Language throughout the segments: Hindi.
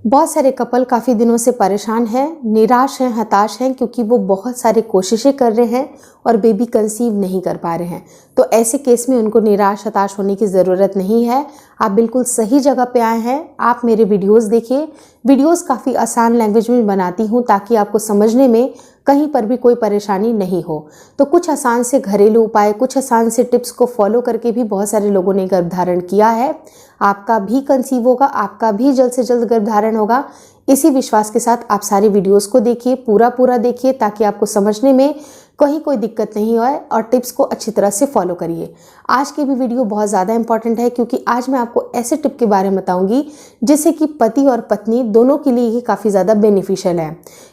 बहुत सारे कपल काफ़ी दिनों से परेशान हैं, निराश हैं, हताश हैं क्योंकि वो बहुत सारी कोशिशें कर रहे हैं और बेबी कंसीव नहीं कर पा रहे हैं। तो ऐसे केस में उनको निराश हताश होने की ज़रूरत नहीं है। आप बिल्कुल सही जगह पे आए हैं। आप मेरे वीडियोस देखिए। वीडियोस काफ़ी आसान लैंग्वेज में बनाती हूँ ताकि आपको समझने में कहीं पर भी कोई परेशानी नहीं हो। तो कुछ आसान से घरेलू उपाय, कुछ आसान से टिप्स को फॉलो करके भी बहुत सारे लोगों ने गर्भधारण किया है। आपका भी कंसीव होगा, आपका भी जल्द से जल्द गर्भधारण होगा। इसी विश्वास के साथ आप सारी वीडियोस को देखिए, पूरा देखिए ताकि आपको समझने में कहीं कोई दिक्कत नहीं होए और टिप्स को अच्छी तरह से फॉलो करिए। आज की भी वीडियो बहुत ज़्यादा इंपॉर्टेंट है क्योंकि आज मैं आपको ऐसे टिप के बारे में बताऊंगी जिससे कि पति और पत्नी दोनों के लिए ये काफ़ी ज़्यादा बेनिफिशियल है।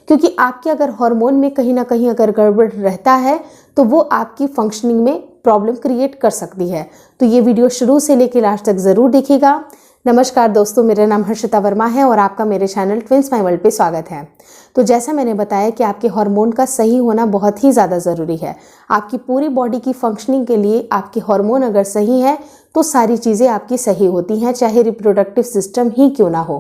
क्योंकि आपके अगर हार्मोन में कहीं ना कहीं अगर गड़बड़ रहता है तो वो आपकी फंक्शनिंग में प्रॉब्लम क्रिएट कर सकती है। तो ये वीडियो शुरू से लेकर लास्ट तक ज़रूर देखिएगा। नमस्कार दोस्तों, मेरा नाम हर्षिता वर्मा है और आपका मेरे चैनल ट्विंस माय वर्ल्ड पे स्वागत है। तो जैसा मैंने बताया कि आपके हार्मोन का सही होना बहुत ही ज़्यादा ज़रूरी है। आपकी पूरी बॉडी की फंक्शनिंग के लिए आपके हार्मोन अगर सही है तो सारी चीज़ें आपकी सही होती हैं, चाहे रिप्रोडक्टिव सिस्टम ही क्यों ना हो।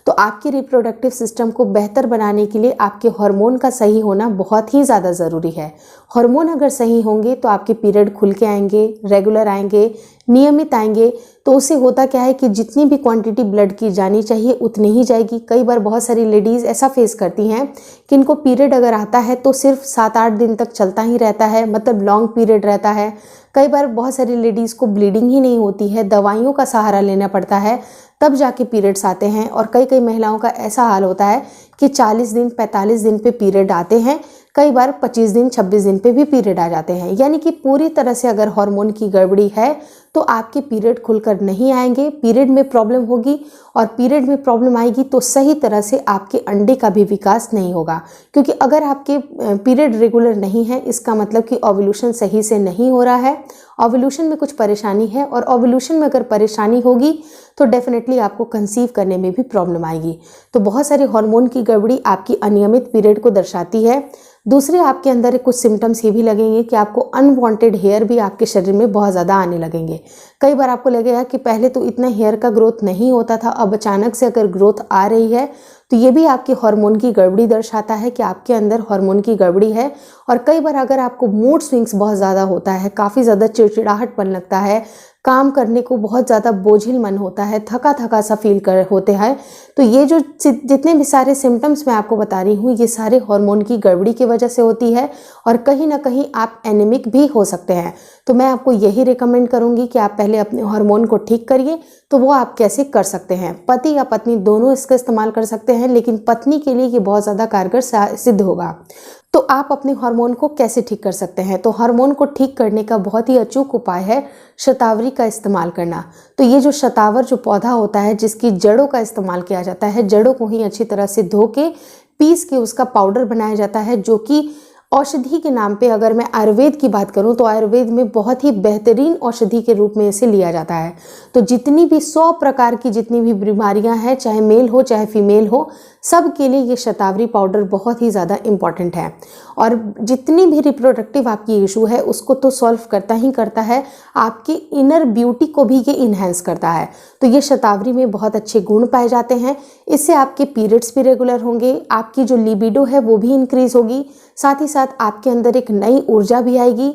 तो आपके रिप्रोडक्टिव सिस्टम को बेहतर बनाने के लिए आपके हार्मोन का सही होना बहुत ही ज़्यादा ज़रूरी है। हार्मोन अगर सही होंगे तो आपके पीरियड खुल के आएंगे, रेगुलर आएंगे, नियमित आएंगे। तो उससे होता क्या है कि जितनी भी क्वांटिटी ब्लड की जानी चाहिए उतनी ही जाएगी। कई बार बहुत सारी लेडीज़ ऐसा फेस करती हैं कि इनको पीरियड अगर आता है तो सिर्फ 7-8 दिन तक चलता ही रहता है, मतलब लॉन्ग पीरियड रहता है। कई बार बहुत सारी लेडीज़ को ब्लीडिंग ही नहीं होती है, दवाइयों का सहारा लेना पड़ता है, तब जाके पीरियड्स आते हैं। और कई महिलाओं का ऐसा हाल होता है कि 40 दिन 45 दिन पे पीरियड आते हैं, कई बार 25 दिन 26 दिन पे भी पीरियड आ जाते हैं। यानी कि पूरी तरह से अगर हार्मोन की गड़बड़ी है तो आपके पीरियड खुलकर नहीं आएंगे, पीरियड में प्रॉब्लम होगी और पीरियड में प्रॉब्लम आएगी तो सही तरह से आपके अंडे का भी विकास नहीं होगा। क्योंकि अगर आपके पीरियड रेगुलर नहीं है इसका मतलब कि ओव्यूलेशन सही से नहीं हो रहा है, ओव्यूलेशन में कुछ परेशानी है और ओव्यूलेशन में अगर परेशानी होगी तो डेफिनेटली आपको कंसीव करने में भी प्रॉब्लम आएगी। तो बहुत सारे हार्मोन की गड़बड़ी आपकी अनियमित पीरियड को दर्शाती है। दूसरे आपके अंदर कुछ सिम्टम्स ये भी लगेंगे कि आपको अनवांटेड हेयर भी आपके शरीर में बहुत ज़्यादा आने लगेंगे। कई बार आपको लगेगा कि पहले तो इतना हेयर का ग्रोथ नहीं होता था, अब अचानक से अगर ग्रोथ आ रही है तो ये भी आपके हार्मोन की गड़बड़ी दर्शाता है कि आपके अंदर हार्मोन की गड़बड़ी है। और कई बार अगर आपको मूड स्विंग्स बहुत ज़्यादा होता है, काफ़ी ज़्यादा चिड़चिड़ाहटपन लगता है, काम करने को बहुत ज़्यादा बोझिल मन होता है, थका सा फील कर होते हैं, तो ये जो जितने भी सारे सिम्टम्स मैं आपको बता रही हूँ ये सारे हार्मोन की गड़बड़ी की वजह से होती है। और कहीं ना कहीं आप एनीमिक भी हो सकते हैं। तो मैं आपको यही रिकमेंड करूँगी कि आप पहले अपने हार्मोन को ठीक करिए। तो वो आप कैसे कर सकते हैं? पति या पत्नी दोनों इसका इस्तेमाल कर सकते हैं, लेकिन पत्नी के लिए ये बहुत ज़्यादा कारगर सिद्ध होगा। तो आप अपने हार्मोन को कैसे ठीक कर सकते हैं? तो हार्मोन को ठीक करने का बहुत ही अचूक उपाय है शतावरी का इस्तेमाल करना। तो ये जो शतावर जो पौधा होता है जिसकी जड़ों का इस्तेमाल किया जाता है, जड़ों को ही अच्छी तरह से धो के पीस के उसका पाउडर बनाया जाता है, जो कि औषधि के नाम पे, अगर मैं आयुर्वेद की बात करूं तो आयुर्वेद में बहुत ही बेहतरीन औषधि के रूप में इसे लिया जाता है। तो जितनी भी 100 प्रकार की जितनी भी बीमारियां हैं, चाहे मेल हो चाहे फीमेल हो, सब के लिए ये शतावरी पाउडर बहुत ही ज़्यादा इम्पॉर्टेंट है। और जितनी भी रिप्रोडक्टिव आपकी इशू है उसको तो सॉल्व करता ही करता है, आपकी इनर ब्यूटी को भी ये इन्हेंस करता है। तो ये शतावरी में बहुत अच्छे गुण पाए जाते हैं। इससे आपके पीरियड्स भी रेगुलर होंगे, आपकी जो लिबिडो है वो भी इंक्रीज होगी, साथ ही साथ आपके अंदर एक नई ऊर्जा भी आएगी।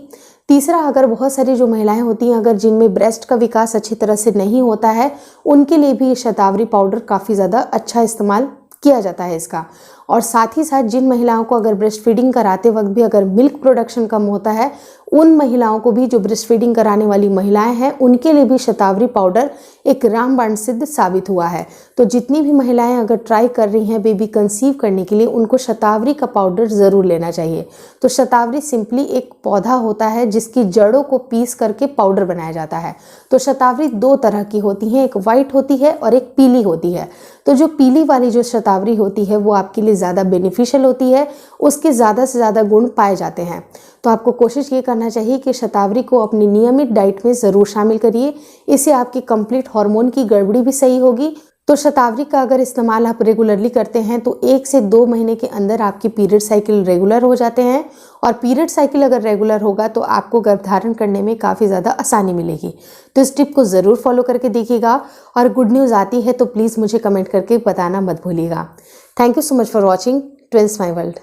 तीसरा, अगर बहुत सारी जो महिलाएं होती हैं अगर जिनमें ब्रेस्ट का विकास अच्छी तरह से नहीं होता है, उनके लिए भी ये शतावरी पाउडर काफ़ी ज़्यादा अच्छा इस्तेमाल किया जाता है इसका। और साथ ही साथ जिन महिलाओं को अगर ब्रेस्ट फीडिंग कराते वक्त भी अगर मिल्क प्रोडक्शन कम होता है, उन महिलाओं को भी, जो ब्रेस्ट फीडिंग कराने वाली महिलाएं हैं, उनके लिए भी शतावरी पाउडर एक रामबाण सिद्ध साबित हुआ है। तो जितनी भी महिलाएं अगर ट्राई कर रही हैं बेबी कंसीव करने के लिए, उनको शतावरी का पाउडर ज़रूर लेना चाहिए। तो शतावरी सिंपली एक पौधा होता है जिसकी जड़ों को पीस करके पाउडर बनाया जाता है। तो शतावरी 2 तरह की होती हैं, एक वाइट होती है और एक पीली होती है। तो जो पीली वाली जो शतावरी होती है वो आपके लिए ज़्यादा बेनिफिशियल होती है, उसके ज़्यादा से ज़्यादा गुण पाए जाते हैं। तो आपको कोशिश ये करना चाहिए कि शतावरी को अपनी नियमित डाइट में ज़रूर शामिल करिए। इससे आपकी कंप्लीट हार्मोन की गड़बड़ी भी सही होगी। तो शतावरी का अगर इस्तेमाल आप रेगुलरली करते हैं तो 1 से 2 महीने के अंदर आपकी पीरियड साइकिल रेगुलर हो जाते हैं, और पीरियड साइकिल अगर रेगुलर होगा तो आपको गर्भधारण करने में काफ़ी ज़्यादा आसानी मिलेगी। तो इस टिप को ज़रूर फॉलो करके देखिएगा, और गुड न्यूज़ आती है तो प्लीज़ मुझे कमेंट करके बताना मत भूलिएगा। Thank you so much for watching twins my world.